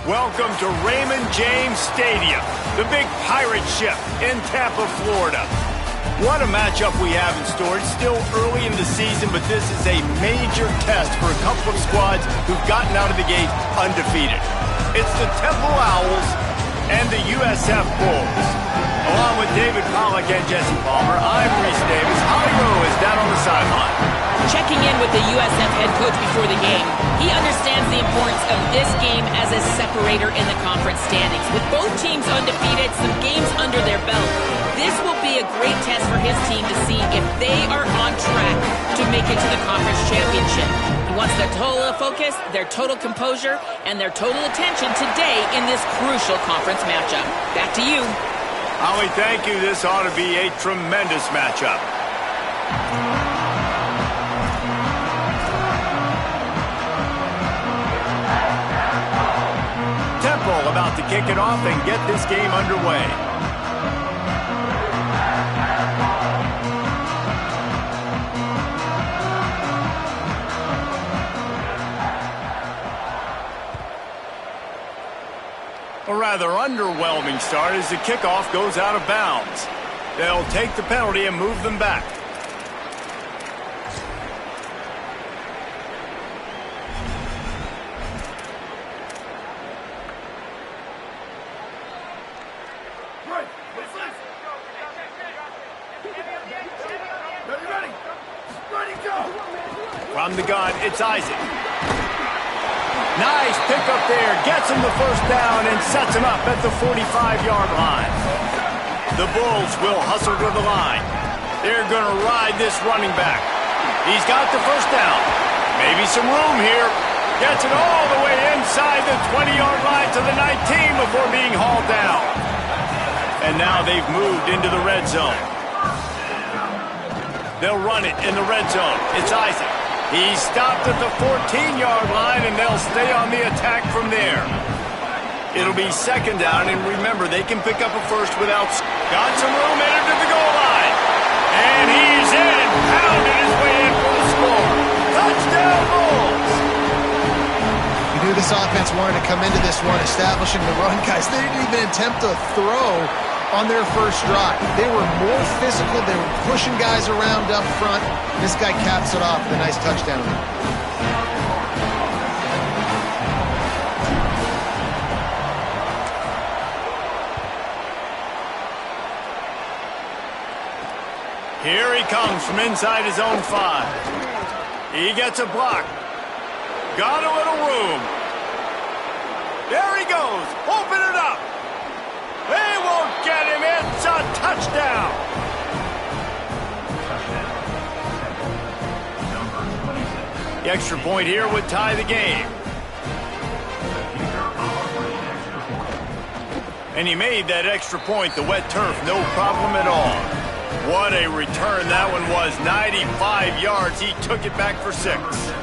Welcome to Raymond James Stadium, the big pirate ship in Tampa, Florida. What a matchup we have in store. It's still early in the season, but this is a major test for a couple of squads who've gotten out of the gate undefeated. It's the Temple Owls and the USF Bulls. Along with David Pollack and Jesse Palmer, I'm Reese Davis. Holly Rowe is down on the sideline. Checking in with the USF head coach before the game, he understands the importance of this game as a separator in the conference standings. With both teams undefeated, some games under their belt, this will be a great test for his team to see if they are on track to make it to the conference championship. He wants their total focus, their total composure, and their total attention today in this crucial conference matchup. Back to you. Holly, thank you. This ought to be a tremendous matchup. Temple about to kick it off and get this game underway. A rather underwhelming start as the kickoff goes out of bounds. They'll take the penalty and move them back. From the gun, it's Isaac. Nice pickup there. Gets him the first down and sets him up at the 45-yard line. The Bulls will hustle to the line. They're going to ride this running back. He's got the first down. Maybe some room here. Gets it all the way inside the 20-yard line to the 19 before being hauled down. And now they've moved into the red zone. They'll run it in the red zone. It's Isaac. He's stopped at the 14-yard line, and they'll stay on the attack from there. It'll be second down, and remember, they can pick up a first without... Got some room, headed to the goal line. And he's in, pounded his way in for the score. Touchdown, Bulls! You knew this offense wanted to come into this one, establishing the run, guys. They didn't even attempt to throw on their first drive. They were more physical. They were pushing guys around up front. This guy caps it off with a nice touchdown. Here he comes from inside his own 5. He gets a block. Got a little room. There he goes. Open it up. They won't get him. It's a touchdown. The extra point here would tie the game. And he made that extra point, the wet turf, no problem at all. What a return that one was. 95 yards. He took it back for 6.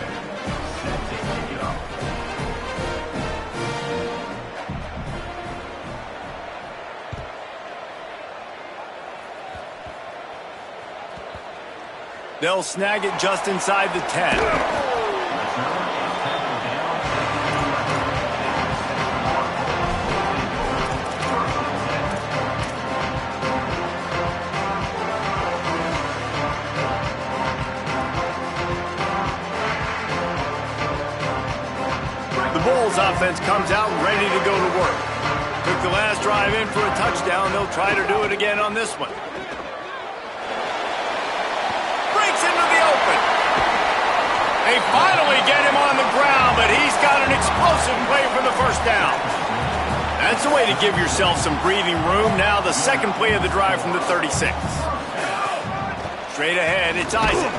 They'll snag it just inside the 10. The Bulls offense comes out ready to go to work. Took the last drive in for a touchdown. They'll try to do it again on this one. They finally get him on the ground, but he's got an explosive play for the first down. That's the way to give yourself some breathing room. Now the second play of the drive from the 36. Straight ahead, it's Isaac.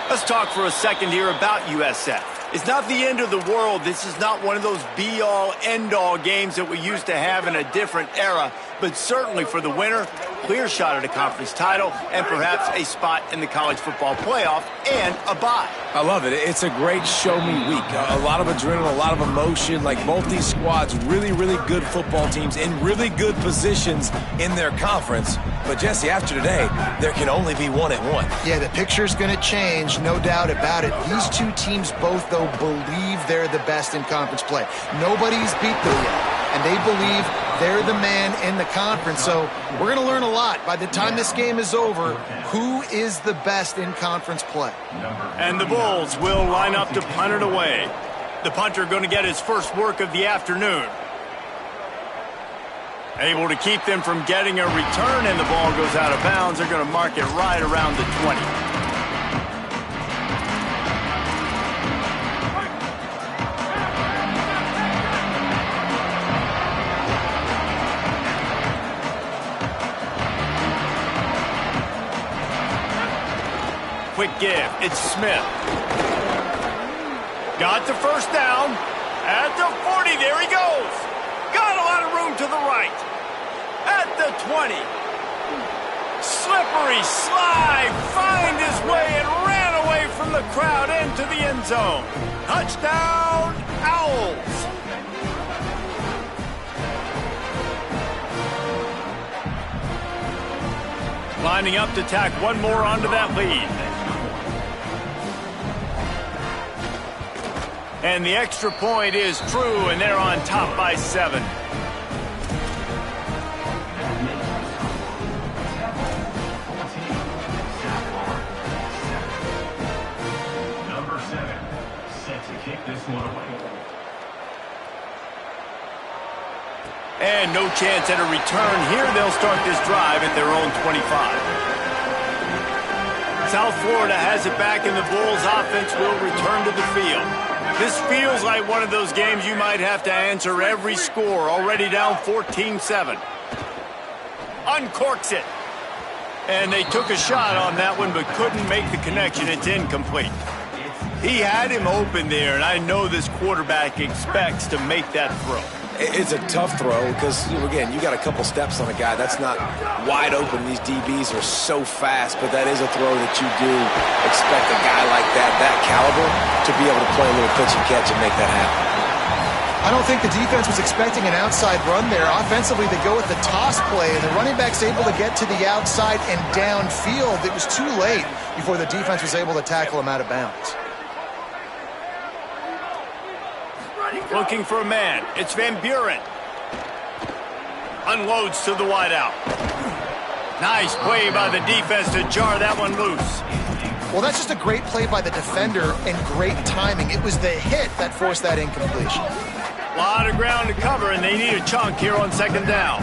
Let's talk for a second here about USF. It's not the end of the world. This is not one of those be-all, end-all games that we used to have in a different era. But certainly for the winner, clear shot at a conference title and perhaps a spot in the college football playoff and a bye. I love it. It's a great show-me week. A lot of adrenaline, a lot of emotion. Like both these squads, really, really good football teams in really good positions in their conference. But, Jesse, after today, there can only be one at one. Yeah, the picture's going to change, no doubt about it. These two teams both, though, believe they're the best in conference play. Nobody's beat them yet, and they believe they're the man in the conference. So we're going to learn a lot. By the time this game is over, who is the best in conference play? And the Bulls will line up to punt it away. The punter going to get his first work of the afternoon. Able to keep them from getting a return, and the ball goes out of bounds. They're going to mark it right around the 20. Quick give. It's Smith. Got the first down. At the 40. There he goes. Got a lot of room to the right. At the 20. Slippery slide. Find his way and ran away from the crowd into the end zone. Touchdown, Owls. Lining up to tack one more onto that lead. And the extra point is true, and they're on top by 7. Number 7, set to kick this one away. And no chance at a return here. They'll start this drive at their own 25. South Florida has it back, and the Bulls offense will return to the field. This feels like one of those games you might have to answer every score. Already down 14-7. Uncorks it. And they took a shot on that one but couldn't make the connection. It's incomplete. He had him open there, and I know this quarterback expects to make that throw. It's a tough throw because, again, you got a couple steps on a guy. That's not wide open. These DBs are so fast, but that is a throw that you do expect a guy like that caliber, to be able to play a little pitch and catch and make that happen. I don't think the defense was expecting an outside run there. Offensively, they go with the toss play, and the running back's able to get to the outside and downfield. It was too late before the defense was able to tackle him out of bounds. Looking for a man. It's Van Buren. Unloads to the wideout. Nice play by the defense to jar that one loose. Well, that's just a great play by the defender and great timing. It was the hit that forced that incompletion. A lot of ground to cover, and they need a chunk here on second down.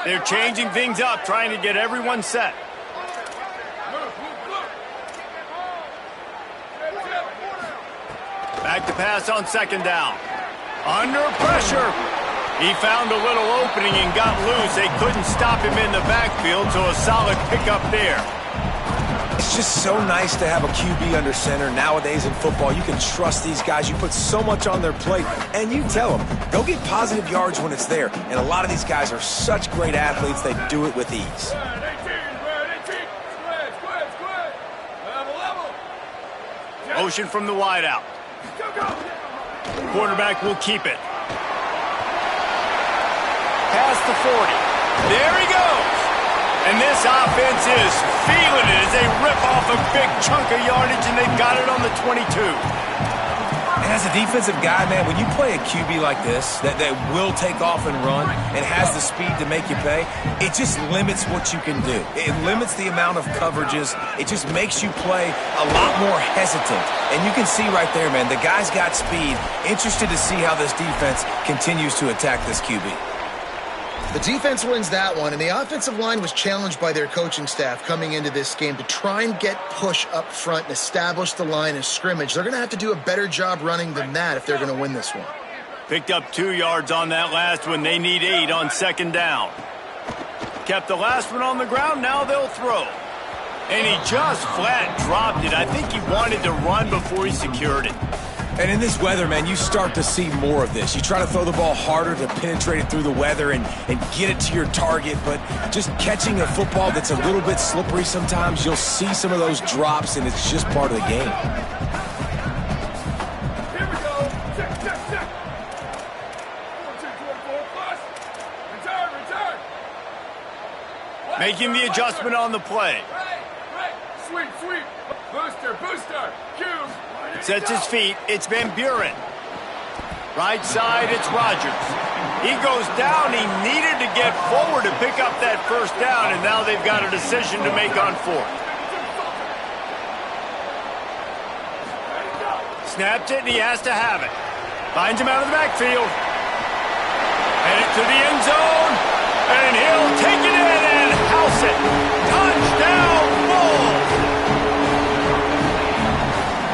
They're changing things up, trying to get everyone set. Back to pass on second down. Under pressure. He found a little opening and got loose. They couldn't stop him in the backfield, so a solid pickup there. It's just so nice to have a QB under center. Nowadays in football, you can trust these guys. You put so much on their plate, and you tell them, go get positive yards when it's there. And a lot of these guys are such great athletes, they do it with ease. Motion from the wideout. Quarterback will keep it. Past the 40. There he goes. And this offense is feeling it as they rip off a big chunk of yardage, and they've got it on the 22. And as a defensive guy, man, when you play a QB like this that will take off and run and has the speed to make you pay, it just limits what you can do. It limits the amount of coverages. It just makes you play a lot more hesitant. And you can see right there, man, the guy's got speed. Interested to see how this defense continues to attack this QB. The defense wins that one, and the offensive line was challenged by their coaching staff coming into this game to try and get push up front and establish the line of scrimmage. They're going to have to do a better job running than that if they're going to win this one. Picked up 2 yards on that last one. They need 8 on second down. Kept the last one on the ground. Now they'll throw. And he just flat dropped it. I think he wanted to run before he secured it. And in this weather, man, you start to see more of this. You try to throw the ball harder to penetrate it through the weather and get it to your target, but just catching a football that's a little bit slippery sometimes, you'll see some of those drops, and it's just part of the game. Here we go. Check. 14-24 plus. Return. Making the adjustment on the play. Right. Sweep. Booster. Cue. Sets his feet. It's Van Buren. Right side, it's Rodgers. He goes down. He needed to get forward to pick up that first down, and now they've got a decision to make on fourth. Snapped it, and he has to have it. Finds him out of the backfield. Headed to the end zone, and he'll take it in and house it. Touchdown, Bulls!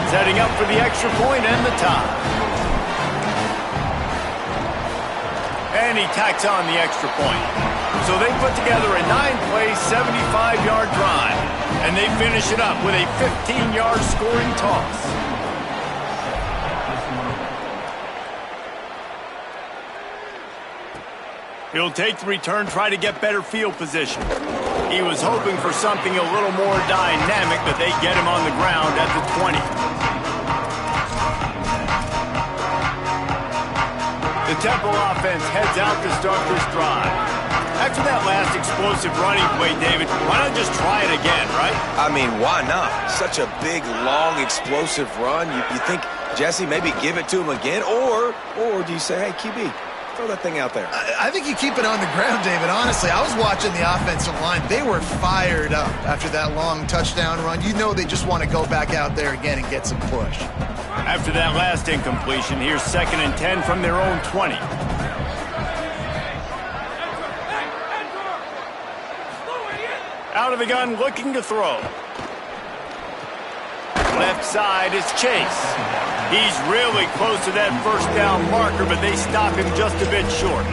Setting up for the extra point and the tie. And he tacks on the extra point. So they put together a 9-play, 75-yard drive. And they finish it up with a 15-yard scoring toss. He'll take the return, try to get better field position. He was hoping for something a little more dynamic, but they get him on the ground at the 20. The Temple offense heads out to start this drive. After that last explosive running play, David, why not just try it again, right? I mean, why not? Such a big, long, explosive run. You think, Jesse, maybe give it to him again? Or do you say, hey, QB, throw that thing out there? I think you keep it on the ground, David. Honestly, I was watching the offensive line. They were fired up after that long touchdown run. You know they just want to go back out there again and get some push. After that last incompletion, here's 2nd and 10 from their own 20. Out of the gun, looking to throw. Left side is Chase. He's really close to that first down marker, but they stop him just a bit short.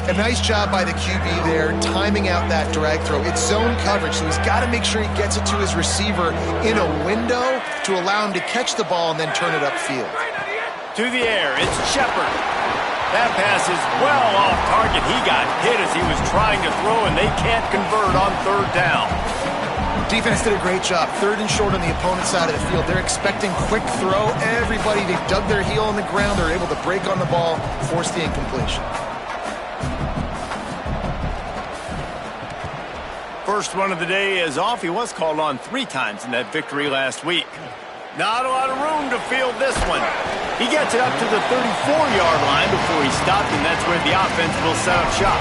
A nice job by the QB there, timing out that drag throw. It's zone coverage, so he's got to make sure he gets it to his receiver in a window to allow him to catch the ball and then turn it upfield. To the air, it's Shepard. That pass is well off target. He got hit as he was trying to throw, and they can't convert on 3rd down. Defense did a great job. 3rd and short on the opponent's side of the field. They're expecting quick throw. Everybody, they dug their heel on the ground. They're able to break on the ball, force the incompletion. First run of the day is off. He was called on 3 times in that victory last week. Not a lot of room to field this one. He gets it up to the 34-yard line before he stopped, and that's where the offense will set up shop.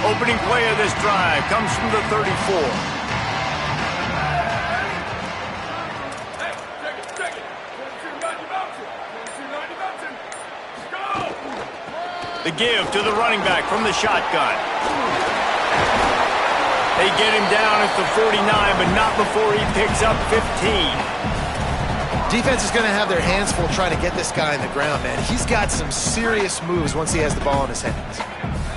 Opening play of this drive comes from the 34. The give to the running back from the shotgun. They get him down at the 49, but not before he picks up 15. Defense is going to have their hands full trying to get this guy on the ground, man. He's got some serious moves once he has the ball in his hands.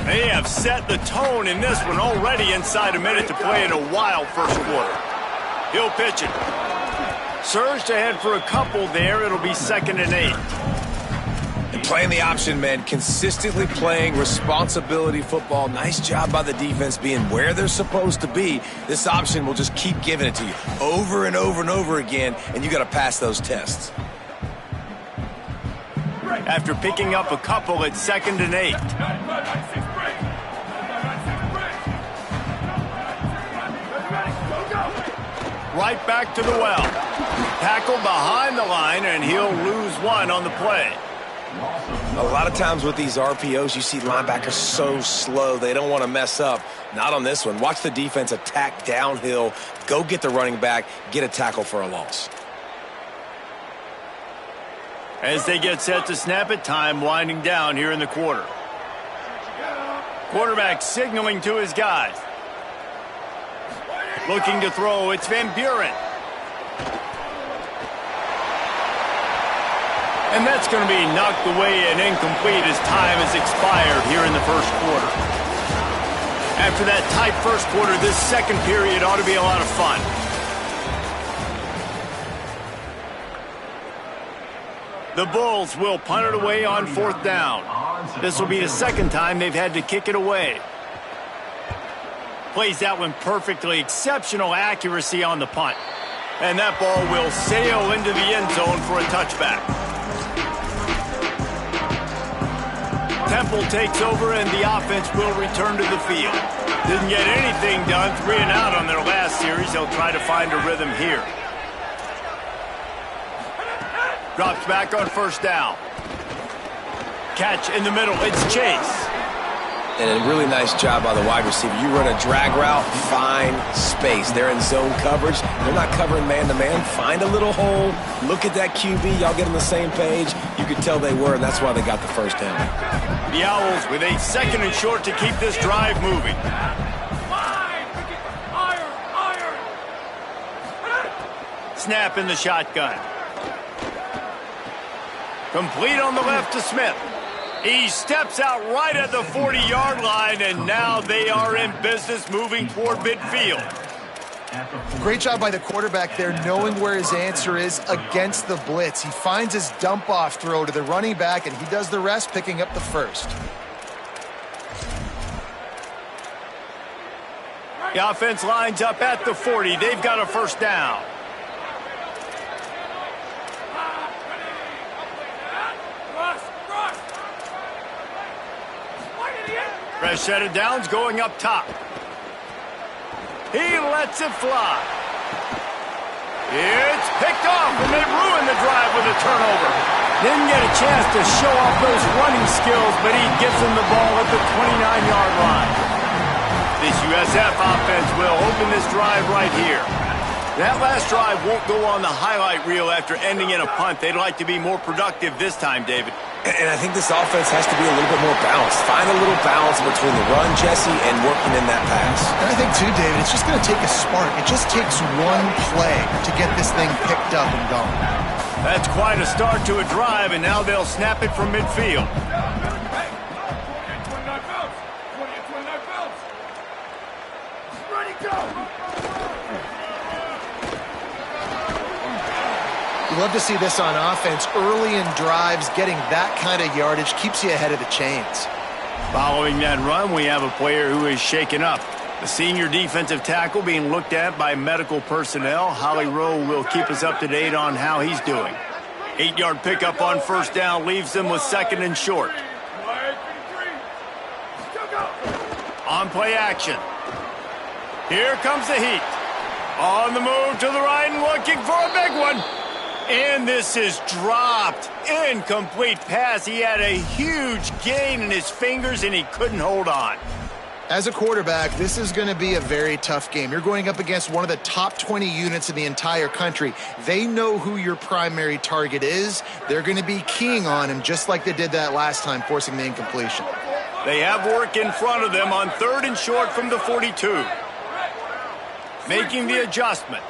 They have set the tone in this one already inside a minute to play in a wild first quarter. He'll pitch it. Surged ahead for a couple there. It'll be 2nd and 8. Playing the option, man, consistently playing responsibility football. Nice job by the defense being where they're supposed to be. This option will just keep giving it to you over and over and over again, and you got to pass those tests. After picking up a couple, it's 2nd and 8. Right back to the well. Tackle behind the line, and he'll lose 1 on the play. A lot of times with these RPOs, you see linebackers so slow, they don't want to mess up. Not on this one. Watch the defense attack downhill, go get the running back, get a tackle for a loss. As they get set to snap it, time winding down here in the quarter. Quarterback signaling to his guys. Looking to throw, it's Van Buren. And that's going to be knocked away and incomplete as time has expired here in the first quarter. After that tight first quarter, this second period ought to be a lot of fun. The Bulls will punt it away on 4th down. This will be the second time they've had to kick it away. Plays that one perfectly. Exceptional accuracy on the punt. And that ball will sail into the end zone for a touchback. Temple takes over and the offense will return to the field. Didn't get anything done, 3 and out on their last series. They'll try to find a rhythm here. Drops back on 1st down. Catch in the middle. It's Chase. And a really nice job by the wide receiver. You run a drag route, find space. They're in zone coverage. They're not covering man-to-man. Find a little hole. Look at that QB. Y'all get on the same page. You could tell they were, and that's why they got the first down. The Owls with a 2nd and short to keep this drive moving. Snap in the shotgun. Complete on the left to Smith. He steps out right at the 40-yard line, and now they are in business moving toward midfield. Great job by the quarterback there, knowing where his answer is against the blitz. He finds his dump-off throw to the running back, and he does the rest, picking up the first. The offense lines up at the 40. They've got a 1st down. Fresh set of downs going up top. He lets it fly. It's picked off, and they ruin the drive with a turnover. Didn't get a chance to show off those running skills, but he gets him the ball at the 29-yard line. This USF offense will open this drive right here. That last drive won't go on the highlight reel after ending in a punt. They'd like to be more productive this time, David. And I think this offense has to be a little bit more balanced. Find a little balance between the run, Jesse, and working in that pass. And I think, too, David, it's just going to take a spark. It just takes one play to get this thing picked up and going. That's quite a start to a drive, and now they'll snap it from midfield. You love to see this on offense. Early in drives, getting that kind of yardage keeps you ahead of the chains. Following that run, we have a player who is shaken up. The senior defensive tackle being looked at by medical personnel. Holly Rowe will keep us up to date on how he's doing. 8-yard pickup on 1st down leaves them with 2nd and short. On play action. Here comes the heat. On the move to the right and looking for a big one. And this is dropped. Incomplete pass. He had a huge gain in his fingers, and he couldn't hold on. As a quarterback, this is going to be a very tough game. You're going up against one of the top 20 units in the entire country. They know who your primary target is. They're going to be keying on him just like they did that last time, forcing the incompletion. They have work in front of them on 3rd and short from the 42. Making the adjustment.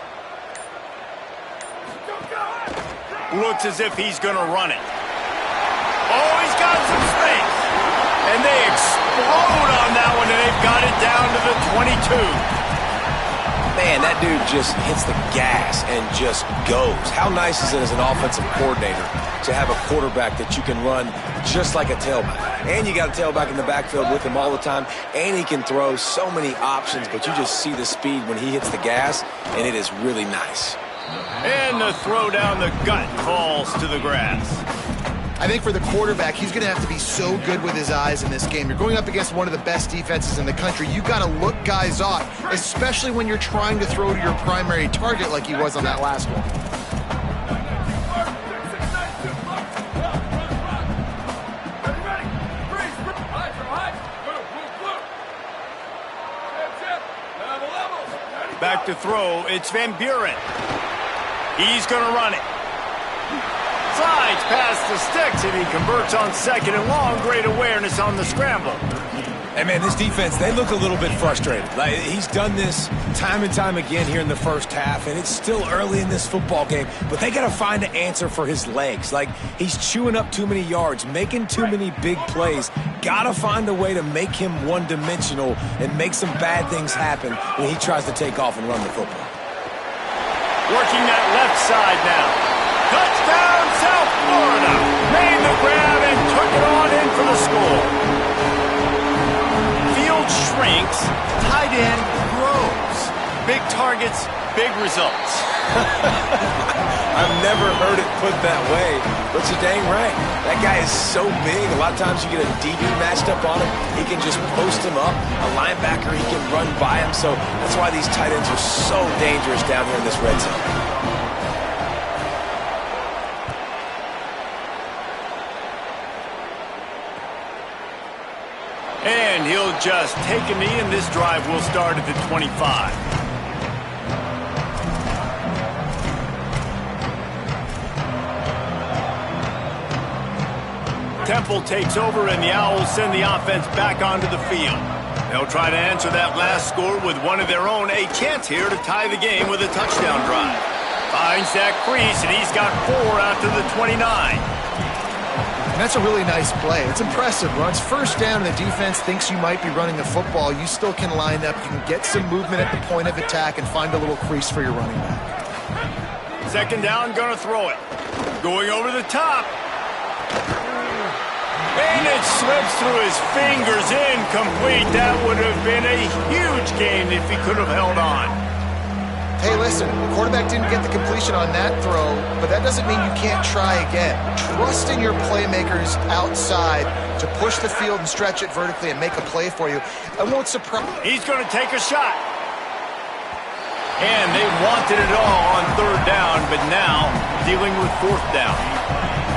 Looks as if he's going to run it. Oh, he's got some space. And they explode on that one, and they've got it down to the 22. Man, that dude just hits the gas and just goes. How nice is it as an offensive coordinator to have a quarterback that you can run just like a tailback? And you got a tailback in the backfield with him all the time, and he can throw so many options, but you just see the speed when he hits the gas, and it is really nice. And the throw down the gut falls to the grass. I think for the quarterback, he's going to have to be so good with his eyes in this game. You're going up against one of the best defenses in the country. You got to look guys off, especially when you're trying to throw to your primary target like he was on that last one. Back to throw. It's Van Buren. He's going to run it. Slides past the sticks, and he converts on 2nd and long. Great awareness on the scramble. Hey, man, this defense, they look a little bit frustrated. Like, he's done this time and time again here in the first half, and it's still early in this football game, but they got to find an answer for his legs. Like, he's chewing up too many yards, making too many big plays. Got to find a way to make him one-dimensional and make some bad things happen when he tries to take off and run the football. Working that left side now. Touchdown, South Florida. Made the grab and took it on in for the score. Shrinks, tight end grows. Big targets, big results. I've never heard it put that way, but you're dang right. That guy is so big. A lot of times you get a DB matched up on him. He can just post him up. A linebacker, he can run by him. So that's why these tight ends are so dangerous down here in this red zone. And he'll just take a knee, and this drive will start at the 25. Temple takes over, and the Owls send the offense back onto the field. They'll try to answer that last score with one of their own. A chance here to tie the game with a touchdown drive. Finds that crease, and he's got 4 after the 29. And that's a really nice play. It's impressive. Runs first down, and the defense thinks you might be running the football. You still can line up. You can get some movement at the point of attack and find a little crease for your running back. Second down, gonna throw it. Going over the top. And it slips through his fingers, incomplete. That would have been a huge gain if he could have held on. Hey, listen, the quarterback didn't get the completion on that throw, but that doesn't mean you can't try again. Trust in your playmakers outside to push the field and stretch it vertically and make a play for you. I won't surprise. He's going to take a shot. And they wanted it all on third down, but now dealing with fourth down.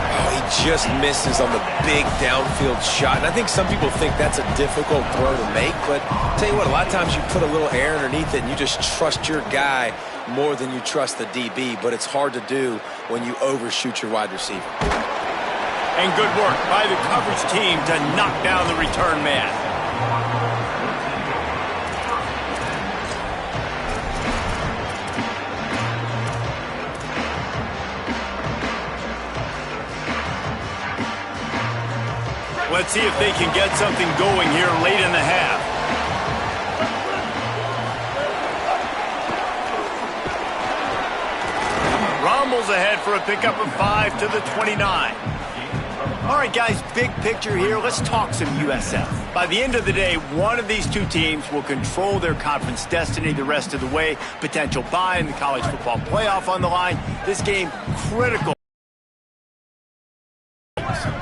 Oh, he just misses on the big downfield shot. And I think some people think that's a difficult throw to make, but I'll tell you what, a lot of times you put a little air underneath it and you just trust your guy more than you trust the DB, but it's hard to do when you overshoot your wide receiver. And good work by the coverage team to knock down the return man. Let's see if they can get something going here late in the half. Rumbles ahead for a pickup of 5 to the 29. All right, guys, big picture here. Let's talk some USF. By the end of the day, one of these two teams will control their conference destiny the rest of the way. Potential bye in the college football playoff on the line. This game critical.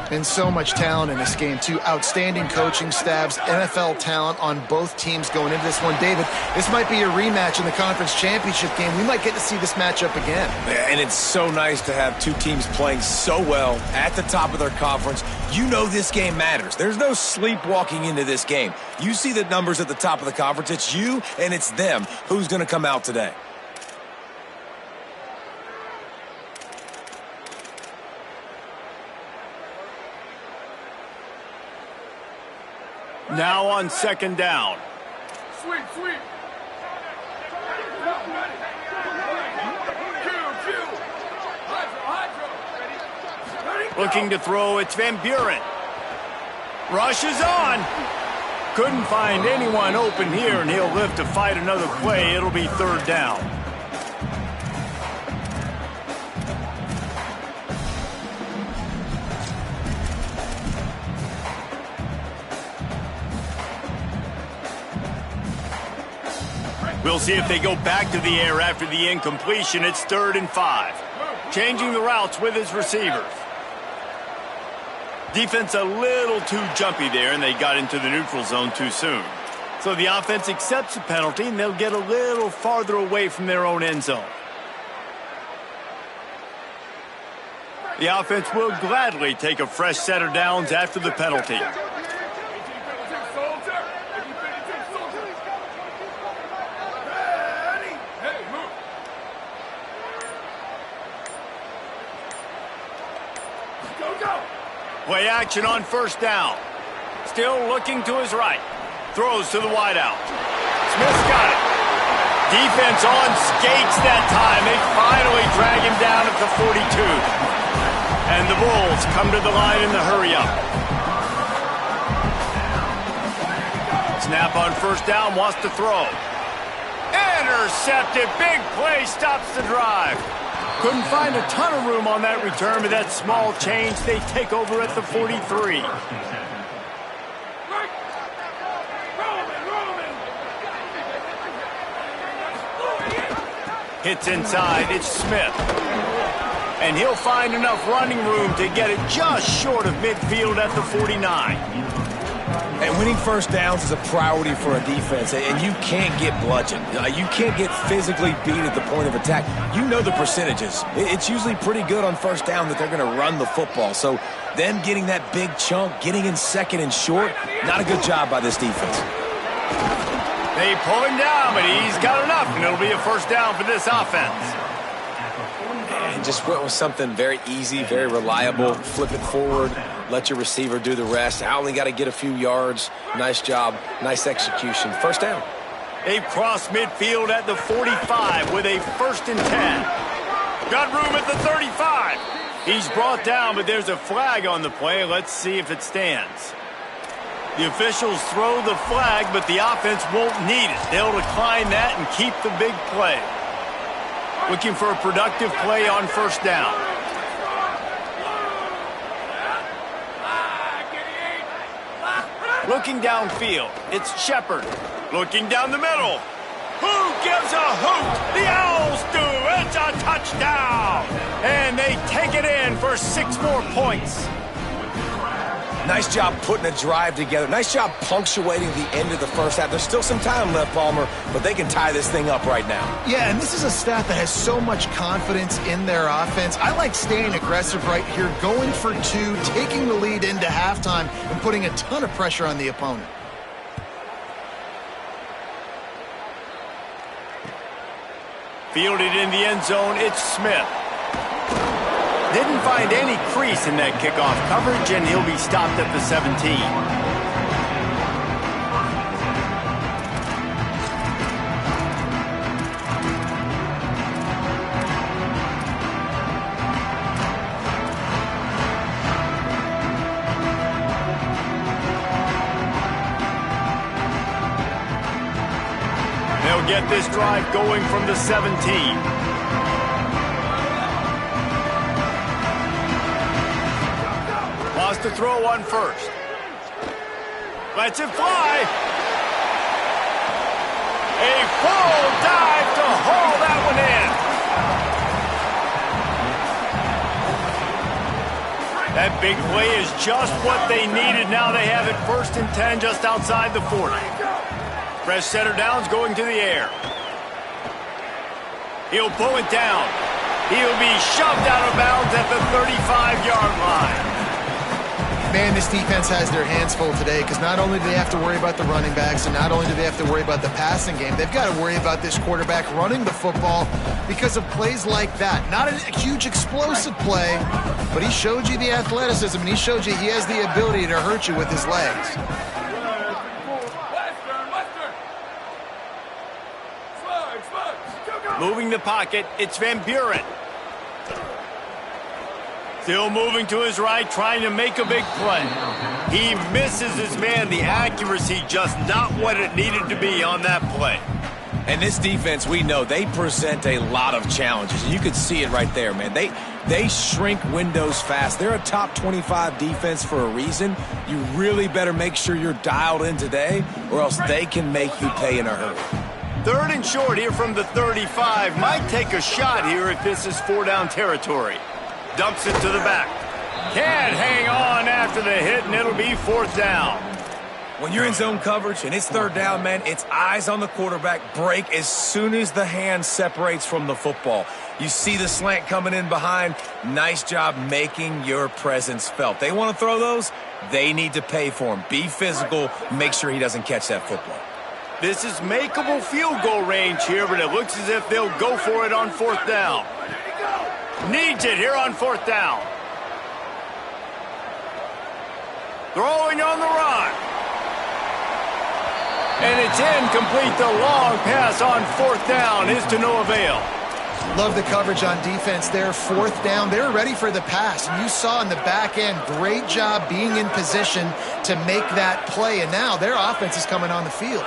And so much talent in this game, too. Outstanding coaching staffs, NFL talent on both teams going into this one. David, this might be a rematch in the conference championship game. We might get to see this matchup again. And it's so nice to have two teams playing so well at the top of their conference. You know this game matters. There's no sleepwalking into this game. You see the numbers at the top of the conference. It's you and it's them. Who's going to come out today? Now on second down. Sweep, sweep. Looking to throw, it's Van Buren. Rushes on. Couldn't find anyone open here, and he'll live to fight another play. It'll be third down. We'll see if they go back to the air after the incompletion. It's 3rd and 5. Changing the routes with his receivers. Defense a little too jumpy there, and they got into the neutral zone too soon. So the offense accepts the penalty, and they'll get a little farther away from their own end zone. The offense will gladly take a fresh set of downs after the penalty. Play action on first down. Still looking to his right. Throws to the wideout. Smith's got it. Defense on skates that time. They finally drag him down at the 42. And the Bulls come to the line in the hurry-up. Snap on first down, wants to throw. Intercepted. Big play, stops the drive. Couldn't find a ton of room on that return, but that small change, they take over at the 43. Hits inside, it's Smith. And he'll find enough running room to get it just short of midfield at the 49. And winning first downs is a priority for a defense, and you can't get bludgeoned. You can't get physically beat at the point of attack. You know the percentages. It's usually pretty good on first down that they're going to run the football. So them getting that big chunk, getting in second and short, not a good job by this defense. They pull him down, but he's got enough, and it'll be a first down for this offense. And just went with something very easy, very reliable. Flip it forward, let your receiver do the rest. I only got to get a few yards. Nice job, nice execution. First down. They've crossed midfield at the 45 with a 1st and 10. Got room at the 35. He's brought down, but there's a flag on the play. Let's see if it stands. The officials throw the flag, but the offense won't need it. They'll decline that and keep the big play. Looking for a productive play on first down. Looking downfield, it's Shepard. Looking down the middle. Who gives a hoot? The Owls do. It's a touchdown. And they take it in for 6 more points. Nice job putting a drive together. Nice job punctuating the end of the first half. There's still some time left, Palmer, but they can tie this thing up right now. Yeah, and this is a staff that has so much confidence in their offense. I like staying aggressive right here, going for 2, taking the lead into halftime, and putting a ton of pressure on the opponent. Fielded in the end zone, it's Smith. Didn't find any crease in that kickoff coverage, and he'll be stopped at the 17. They'll get this drive going from the 17. Wants to throw on first. Lets it fly. A full dive to haul that one in. That big play is just what they needed. Now they have it 1st and 10 just outside the 40. Fresh setter down's going to the air. He'll pull it down. He'll be shoved out of bounds at the 35-yard line. Man, this defense has their hands full today because not only do they have to worry about the running backs and not only do they have to worry about the passing game, they've got to worry about this quarterback running the football because of plays like that. Not a huge explosive play, but he showed you the athleticism and he showed you he has the ability to hurt you with his legs. Moving the pocket, it's Van Buren. Still moving to his right, trying to make a big play. He misses his man. The accuracy just not what it needed to be on that play. And this defense, we know, they present a lot of challenges. And you could see it right there, man. They shrink windows fast. They're a top 25 defense for a reason. You really better make sure you're dialed in today, or else they can make you pay in a hurry. 3rd and short here from the 35. Might take a shot here if this is 4-down territory. Dumps it to the back. Can't hang on after the hit, and it'll be 4th down. When you're in zone coverage and it's 3rd down, man, it's eyes on the quarterback. Break as soon as the hand separates from the football. You see the slant coming in behind. Nice job making your presence felt. They want to throw those. They need to pay for them. Be physical. Make sure he doesn't catch that football. This is makeable field goal range here, but it looks as if they'll go for it on 4th down. Needs it here on 4th down. Throwing on the run. And it's incomplete. The long pass on 4th down is to no avail. Love the coverage on defense there. 4th down, they're ready for the pass. And you saw in the back end, great job being in position to make that play. And now their offense is coming on the field.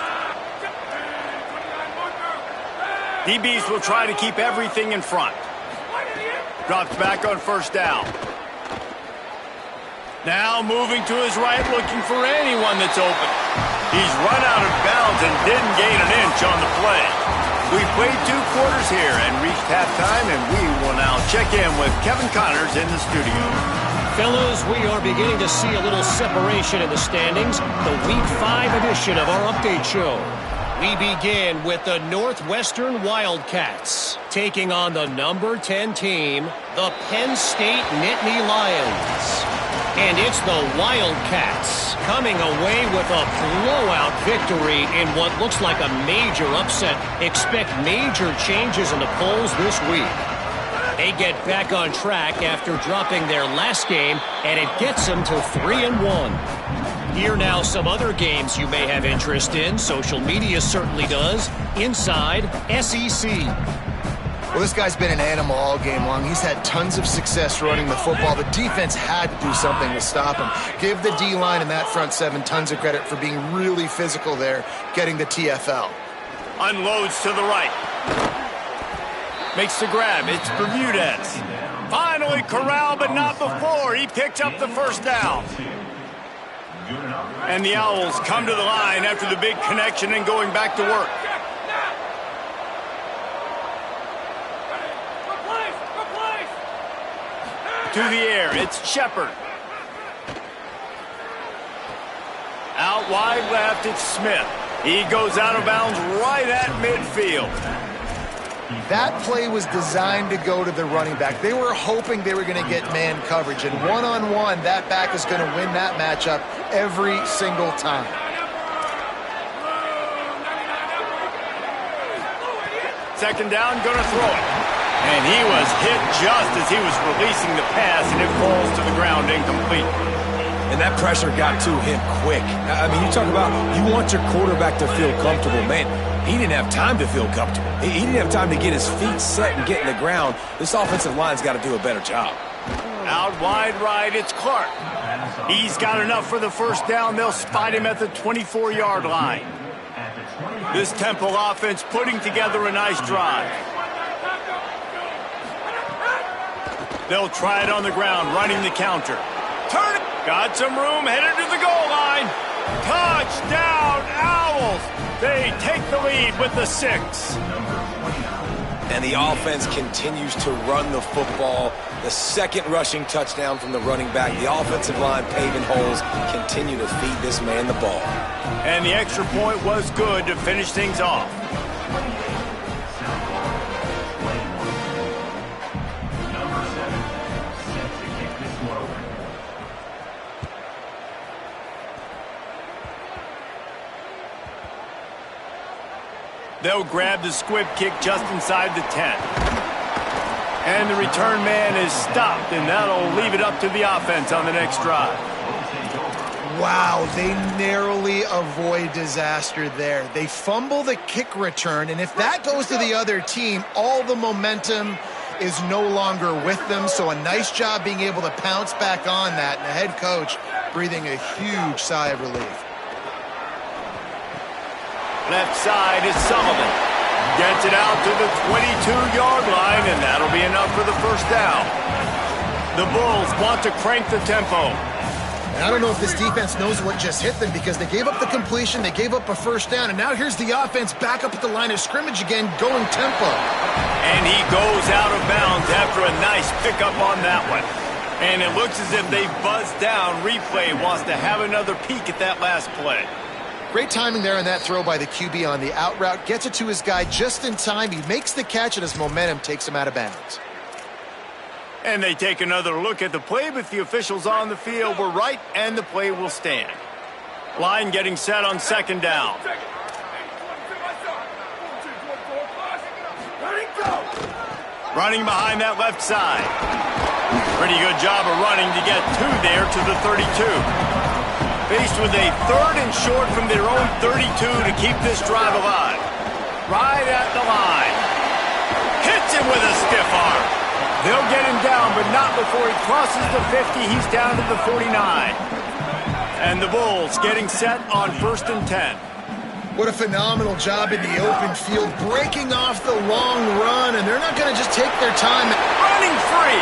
DBs will try to keep everything in front. Drops back on 1st down. Now moving to his right, looking for anyone that's open. He's run out of bounds and didn't gain an inch on the play. We played 2 quarters here and reached halftime, and we will now check in with Kevin Connors in the studio. Fellas, we are beginning to see a little separation in the standings. The Week 5 edition of our update show. We begin with the Northwestern Wildcats taking on the number 10 team, the Penn State Nittany Lions. And it's the Wildcats coming away with a blowout victory in what looks like a major upset. Expect major changes in the polls this week. They get back on track after dropping their last game, and it gets them to 3-1. Here now some other games you may have interest in. Social media certainly does. Inside SEC. Well, this guy's been an animal all game long. He's had tons of success running the football. The defense had to do something to stop him. Give the D-line and that front 7 tons of credit for being really physical there, getting the TFL. Unloads to the right. Makes the grab. It's Bermudez. Finally corralled, but not before. He picked up the 1st down. And the Owls come to the line after the big connection and going back to work. To the air, it's Shepard. Out wide left, it's Smith. He goes out of bounds right at midfield. That play was designed to go to the running back. They were hoping they were going to get man coverage, and one-on-one, that back is going to win that matchup every single time. Second down, going to throw it. And he was hit just as he was releasing the pass, and it falls to the ground incomplete. And that pressure got to him quick. I mean, you talk about you want your quarterback to feel comfortable. Man, he didn't have time to feel comfortable. He didn't have time to get his feet set and get in the ground. This offensive line's got to do a better job. Out wide right, it's Clark. He's got enough for the 1st down. They'll spot him at the 24-yard line. This Temple offense putting together a nice drive. They'll try it on the ground, running the counter. Turn it. Got some room, headed to the goal line. Touchdown, Owls. They take the lead with the 6. And the offense continues to run the football. The 2nd rushing touchdown from the running back. The offensive line paving holes continue to feed this man the ball. And the extra point was good to finish things off. They'll grab the squib kick just inside the 10. And the return man is stopped, and that'll leave it up to the offense on the next drive. Wow, they narrowly avoid disaster there. They fumble the kick return, and if that goes to the other team, all the momentum is no longer with them. So a nice job being able to pounce back on that, and the head coach breathing a huge sigh of relief. Left side is Sullivan. Gets it out to the 22-yard line, and that'll be enough for the 1st down. The Bulls want to crank the tempo. And I don't know if this defense knows what just hit them, because they gave up the completion, they gave up a 1st down, and now here's the offense back up at the line of scrimmage again, going tempo. And he goes out of bounds after a nice pickup on that one. And it looks as if they buzzed down. Replay wants to have another peek at that last play. Great timing there on that throw by the QB on the out route. Gets it to his guy just in time. He makes the catch, and his momentum takes him out of bounds. And they take another look at the play, but the officials on the field were right, and the play will stand. Line getting set on 2nd down. Running behind that left side. Pretty good job of running to get to there to the 32. Faced with a 3rd and short from their own 32 to keep this drive alive. Right at the line. Hits him with a stiff arm. They'll get him down, but not before he crosses the 50. He's down to the 49. And the Bulls getting set on 1st and 10. What a phenomenal job in the open field, breaking off the long run, and they're not going to just take their time. Running free.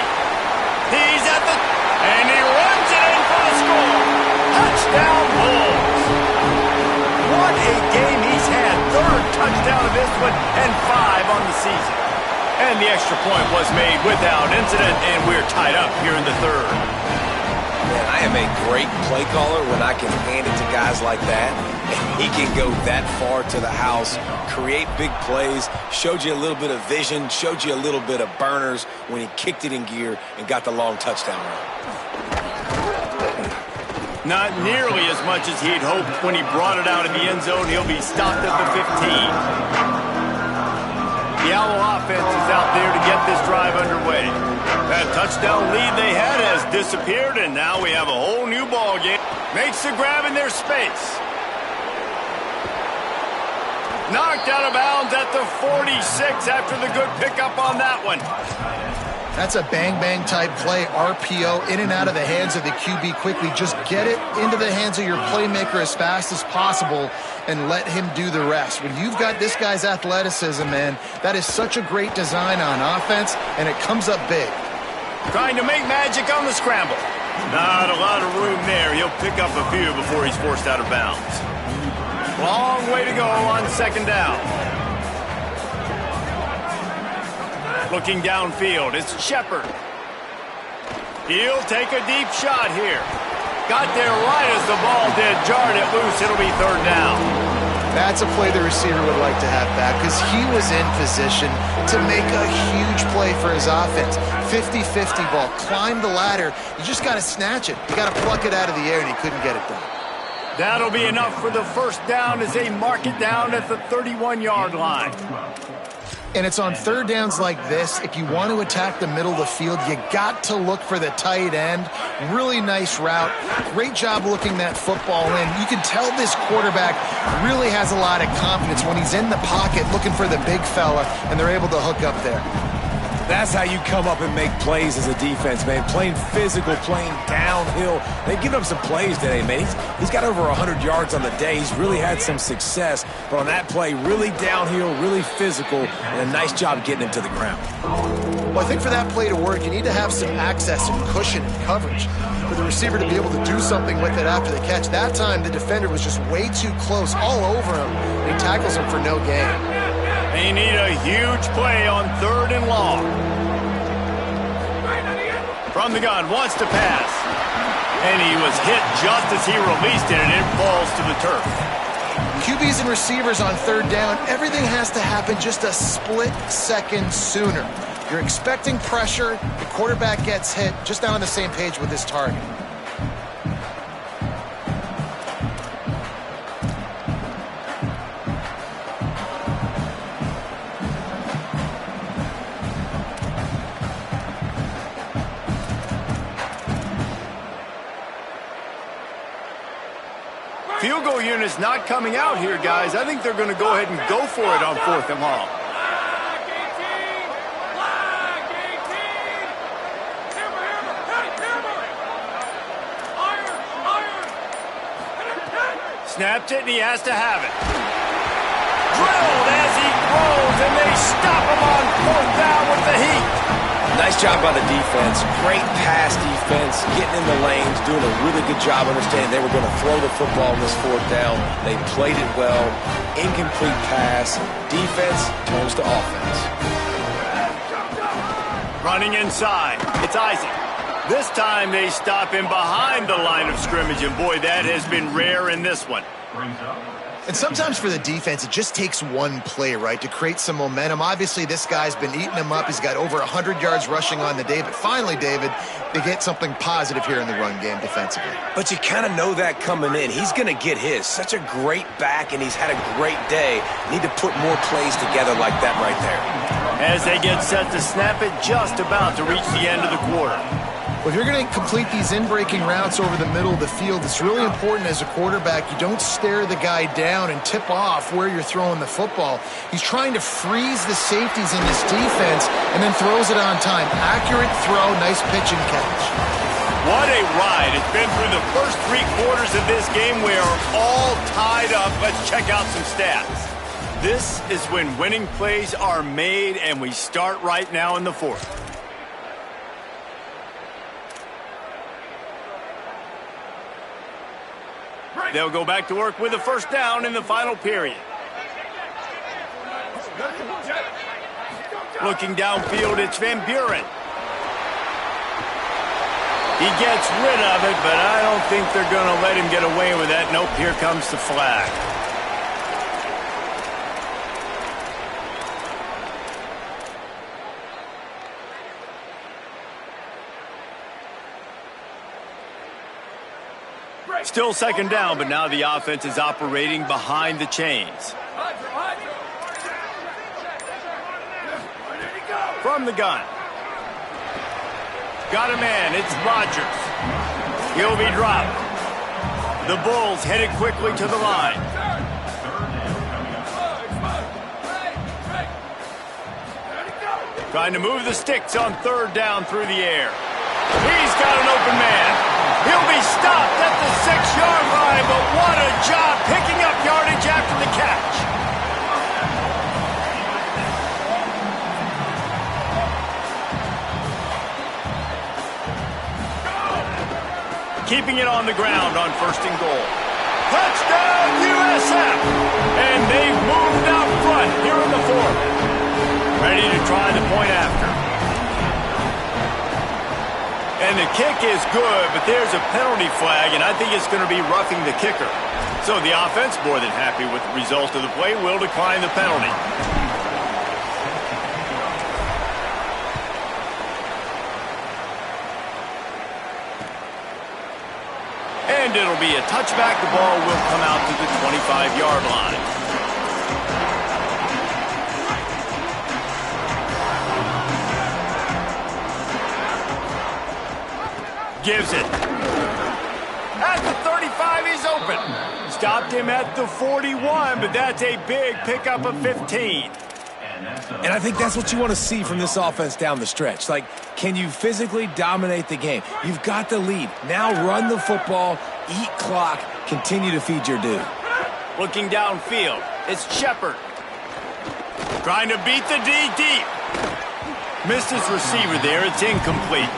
He's at the... And he runs it in for the score. Touchdown, Bulls. What a game he's had. 3rd touchdown of this one and 5 on the season. And the extra point was made without incident, and we're tied up here in the 3rd. Man, I am a great play caller when I can hand it to guys like that. And he can go that far to the house, create big plays, showed you a little bit of vision, showed you a little bit of burners when he kicked it in gear and got the long touchdown run. Not nearly as much as he'd hoped when he brought it out in the end zone. He'll be stopped at the 15. The Owl offense is out there to get this drive underway. That touchdown lead they had has disappeared, and now we have a whole new ball game. Makes the grab in their space. Knocked out of bounds at the 46 after the good pickup on that one. That's a bang-bang type play, RPO, in and out of the hands of the QB quickly. Just get it into the hands of your playmaker as fast as possible and let him do the rest. When you've got this guy's athleticism, man, that is such a great design on offense, and it comes up big. Trying to make magic on the scramble. Not a lot of room there. He'll pick up a few before he's forced out of bounds. Long way to go on 2nd down. Looking downfield, it's Shepard. He'll take a deep shot here. Got there right as the ball did. Jarred it loose. It'll be 3rd down. That's a play the receiver would like to have back because he was in position to make a huge play for his offense. 50-50 ball. Climb the ladder. You just got to snatch it. You got to pluck it out of the air, and he couldn't get it done. That'll be enough for the 1st down as they mark it down at the 31-yard line. And it's on 3rd downs like this. If you want to attack the middle of the field, you got to look for the tight end. Really nice route. Great job looking that football in. You can tell this quarterback really has a lot of confidence when he's in the pocket looking for the big fella, and they're able to hook up there. That's how you come up and make plays as a defense, man. Playing physical, playing downhill. They've given up some plays today, man. He's got over 100 yards on the day. He's really had some success. But on that play, really downhill, really physical, and a nice job getting him to the ground. Well, I think for that play to work, you need to have some access and cushion and coverage for the receiver to be able to do something with it after the catch. That time, the defender was just way too close, all over him, and he tackles him for no gain. They need a huge play on 3rd and long. From the gun, wants to pass. And he was hit just as he released it, and it falls to the turf. QBs and receivers on 3rd down, everything has to happen just a split second sooner. You're expecting pressure, the quarterback gets hit, just not on the same page with his target. Field goal unit's not coming out here, guys. I think they're going to go ahead and go for it on 4th and long. Snapped it, and he has to have it. Drilled as he throws, and they stop him on 4th down with the heat. Nice job by the defense. Great pass defense, getting in the lanes, doing a really good job understanding they were going to throw the football on this 4th down. They played it well. Incomplete pass. Defense turns to offense. Running inside. It's Isaac. This time they stop him behind the line of scrimmage, and boy, that has been rare in this one. And sometimes for the defense, it just takes one play, right, to create some momentum. Obviously, this guy's been eating him up. He's got over 100 yards rushing on the day. But finally, David, they get something positive here in the run game defensively. But you kind of know that coming in. He's going to get his. Such a great back, and he's had a great day. Need to put more plays together like that right there. As they get set to snap it, just about to reach the end of the quarter. Well, if you're going to complete these in-breaking routes over the middle of the field, it's really important as a quarterback you don't stare the guy down and tip off where you're throwing the football. He's trying to freeze the safeties in this defense and then throws it on time. Accurate throw, nice pitch and catch. What a ride. It's been through the first 3 quarters of this game. We are all tied up. Let's check out some stats. This is when winning plays are made, and we start right now in the 4th. They'll go back to work with a first down in the final period. Looking downfield, it's Van Buren. He gets rid of it, but I don't think they're going to let him get away with that. Nope, here comes the flag. Still second down, but now the offense is operating behind the chains. From the gun. Got a man, it's Rodgers. He'll be dropped. The Bulls headed quickly to the line. Trying to move the sticks on 3rd down through the air. He's got an open man. He'll be stopped at the 6-yard line, but what a job picking up yardage after the catch. Keeping it on the ground on 1st and goal. Touchdown, USF! And they've moved out front here in the 4th. Ready to try the point after. And the kick is good, but there's a penalty flag, and I think it's going to be roughing the kicker. So the offense, more than happy with the result of the play, will decline the penalty. And it'll be a touchback. The ball will come out to the 25-yard line. Gives it. At the 35, he's open. Stopped him at the 41, but that's a big pickup of 15. And I think that's what you want to see from this offense down the stretch. Like, can you physically dominate the game? You've got the lead. Now run the football, eat clock, continue to feed your dude. Looking downfield, it's Shepard. Trying to beat the D deep. Missed his receiver there. It's incomplete.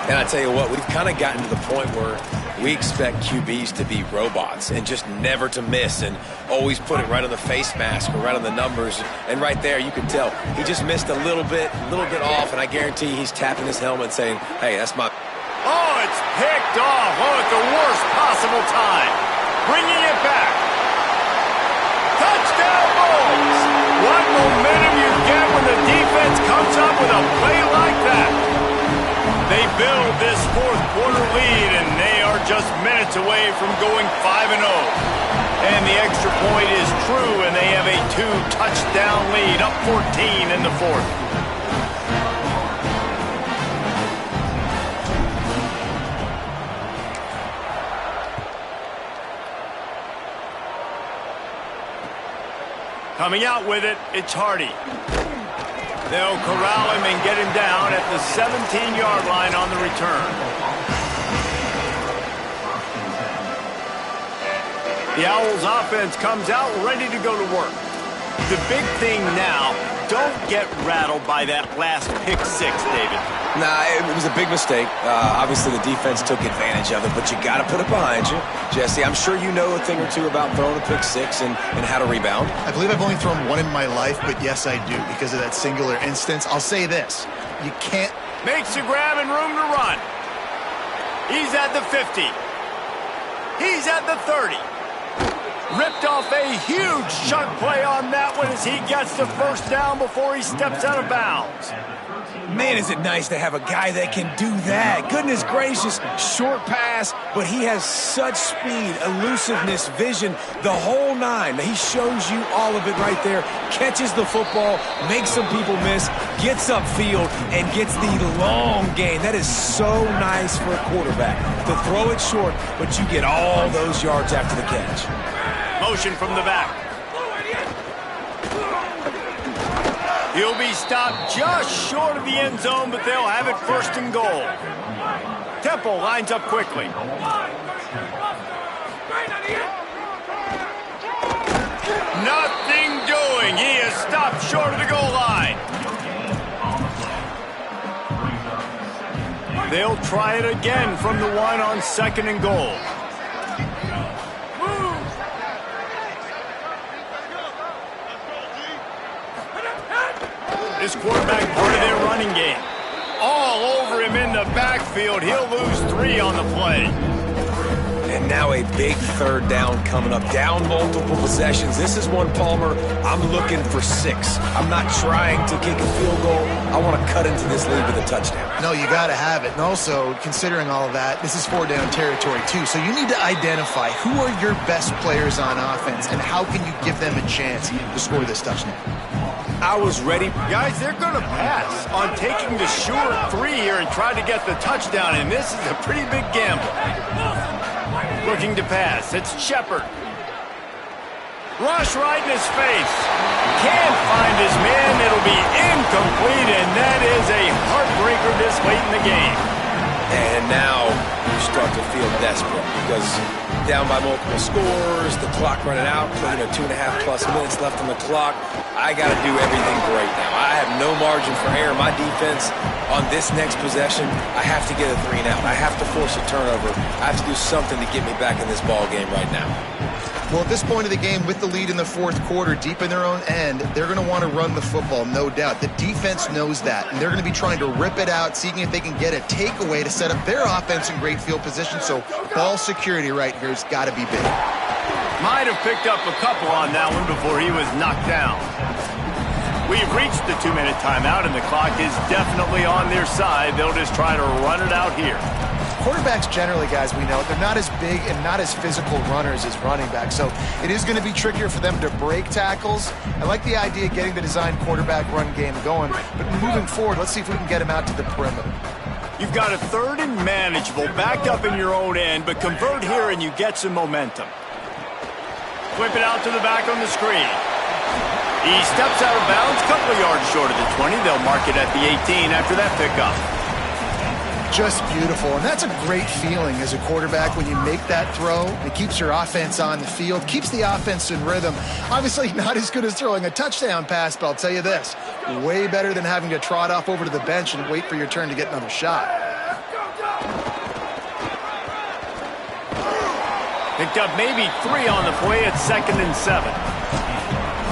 And I tell you what, we've kind of gotten to the point where we expect QBs to be robots and just never to miss and always put it right on the face mask or right on the numbers. And right there, you can tell he just missed a little bit off, and I guarantee he's tapping his helmet saying, hey, that's my... Oh, it's picked off. Oh, at the worst possible time. Bringing it back. Touchdown, Bulls. What momentum you get when the defense comes up with a play like that. They build this 4th quarter lead, and they are just minutes away from going 5-0. And the extra point is true, and they have a 2-touchdown lead, up 14 in the 4th. Coming out with it, it's Hardy. They'll corral him and get him down at the 17-yard line on the return. The Owls offense comes out ready to go to work. The big thing now, don't get rattled by that last pick 6, David. Nah, it was a big mistake. Obviously, the defense took advantage of it, but you got to put it behind you. Jesse, I'm sure you know a thing or two about throwing a pick 6 and how to rebound. I believe I've only thrown one in my life, but yes, I do, because of that singular instance. I'll say this. You can't... Makes the grab and room to run. He's at the 50. He's at the 30. Ripped off a huge chunk play on that one as he gets the first down before he steps out of bounds. Man, is it nice to have a guy that can do that. Goodness gracious, short pass, but he has such speed, elusiveness, vision, the whole nine. He shows you all of it right there. Catches the football, makes some people miss, gets upfield, and gets the long gain. That is so nice for a quarterback to throw it short, but you get all those yards after the catch. Motion from the back. He'll be stopped just short of the end zone, but they'll have it first and goal. Temple lines up quickly. Nothing doing. He is stopped short of the goal line. They'll try it again from the one on second and goal. This quarterback part of their running game. All over him in the backfield. He'll lose 3 on the play. And now a big third down coming up. Down multiple possessions. This is one, Palmer, I'm looking for 6. I'm not trying to kick a field goal. I want to cut into this lead with a touchdown. No, you got to have it. And also, considering all of that, this is 4-down territory too. So you need to identify who are your best players on offense and how can you give them a chance to score this touchdown. I was ready. Guys, they're going to pass on taking the short 3 here and try to get the touchdown, and this is a pretty big gamble. Looking to pass. It's Shepard. Rush right in his face. Can't find his man. It'll be incomplete, and that is a heartbreaker this late in the game. And now you start to feel desperate because down by multiple scores, the clock running out, 2.5+ minutes left on the clock. I got to do everything great now. I have no margin for error. My defense on this next possession, I have to get a 3 and out. I have to force a turnover. I have to do something to get me back in this ball game right now. Well, at this point of the game, with the lead in the fourth quarter, deep in their own end, they're going to want to run the football, no doubt. The defense knows that, and they're going to be trying to rip it out, seeing if they can get a takeaway to set up their offense in great field position. So ball security right here has got to be big. Might have picked up a couple on that one before he was knocked down. We've reached the 2-minute timeout, and the clock is definitely on their side. They'll just try to run it out here. Quarterbacks generally, guys, we know, they're not as big and not as physical runners as running backs, so it is going to be trickier for them to break tackles. I like the idea of getting the design quarterback run game going, but moving forward, let's see if we can get him out to the perimeter. You've got a 3rd and manageable, backed up in your own end, but convert here and you get some momentum. Flip it out to the back on the screen. He steps out of bounds, couple of yards short of the 20. They'll mark it at the 18 after that pickup. Just beautiful, and that's a great feeling as a quarterback when you make that throw. It keeps your offense on the field, keeps the offense in rhythm. Obviously not as good as throwing a touchdown pass, but I'll tell you this, way better than having to trot off over to the bench and wait for your turn to get another shot. Picked up maybe 3 on the play at 2nd and 7.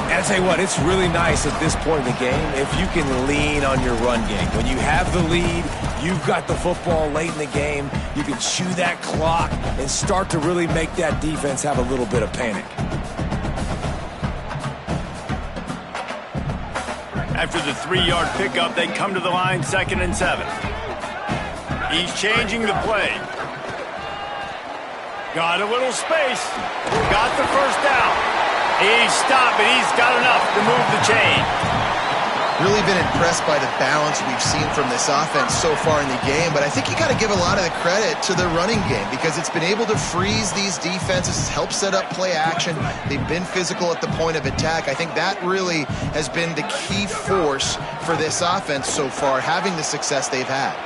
And I tell you what, it's really nice at this point in the game if you can lean on your run game. When you have the lead, you've got the football late in the game, you can chew that clock and start to really make that defense have a little bit of panic. After the 3-yard pickup, they come to the line, 2nd and 7. He's changing the play. Got a little space. Got the first down. He's stopped, but he's got enough to move the chain. Really been impressed by the balance we've seen from this offense so far in the game, but I think you got to give a lot of the credit to the running game because it's been able to freeze these defenses, help set up play action. They've been physical at the point of attack. I think that really has been the key force for this offense so far, having the success they've had.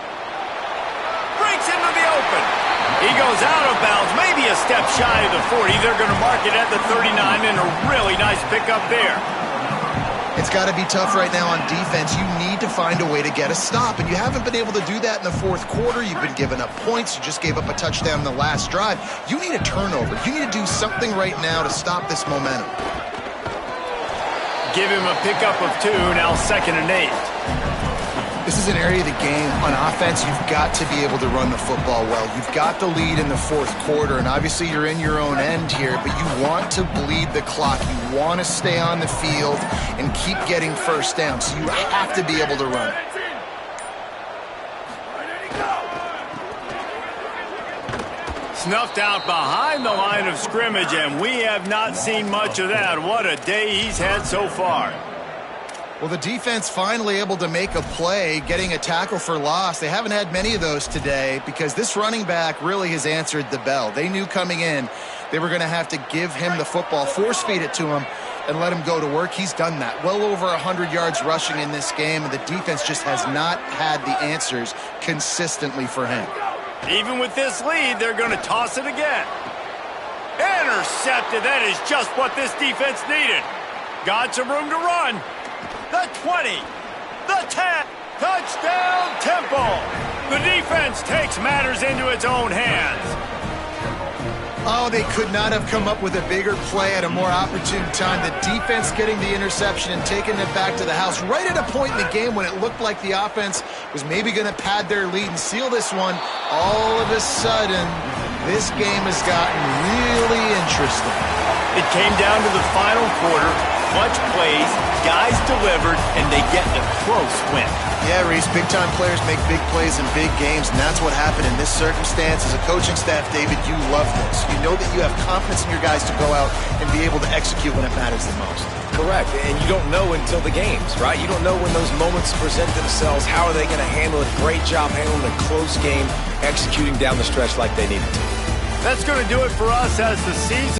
Breaks into the open. He goes out of bounds, maybe a step shy of the 40. They're going to mark it at the 39, and a really nice pickup there. It's got to be tough right now on defense. You need to find a way to get a stop, and you haven't been able to do that in the fourth quarter. You've been giving up points. You just gave up a touchdown in the last drive. You need a turnover. You need to do something right now to stop this momentum. Give him a pickup of 2, now 2nd and 8. This is an area of the game. On offense, you've got to be able to run the football well. You've got the lead in the fourth quarter, and obviously you're in your own end here, but you want to bleed the clock. You want to stay on the field and keep getting first down, so you have to be able to run. Snuffed out behind the line of scrimmage, and we have not seen much of that. What a day he's had so far. Well, the defense finally able to make a play, getting a tackle for loss. They haven't had many of those today because this running back really has answered the bell. They knew coming in they were going to have to give him the football, force feed it to him, and let him go to work. He's done that. Well over 100 yards rushing in this game, and the defense just has not had the answers consistently for him. Even with this lead, they're going to toss it again. Intercepted. That is just what this defense needed. Got some room to run. The 20, the 10, touchdown Temple. The defense takes matters into its own hands. Oh, they could not have come up with a bigger play at a more opportune time. The defense getting the interception and taking it back to the house right at a point in the game when it looked like the offense was maybe going to pad their lead and seal this one. All of a sudden, this game has gotten really interesting. It came down to the final quarter. Clutch plays, guys delivered, and they get a close win. Yeah, Reese, big-time players make big plays in big games, and that's what happened in this circumstance. As a coaching staff, David, you love this. You know that you have confidence in your guys to go out and be able to execute when it matters the most. Correct, and you don't know until the games, right? You don't know when those moments present themselves. How are they going to handle it? Great job handling a close game, executing down the stretch like they needed to. That's going to do it for us as the season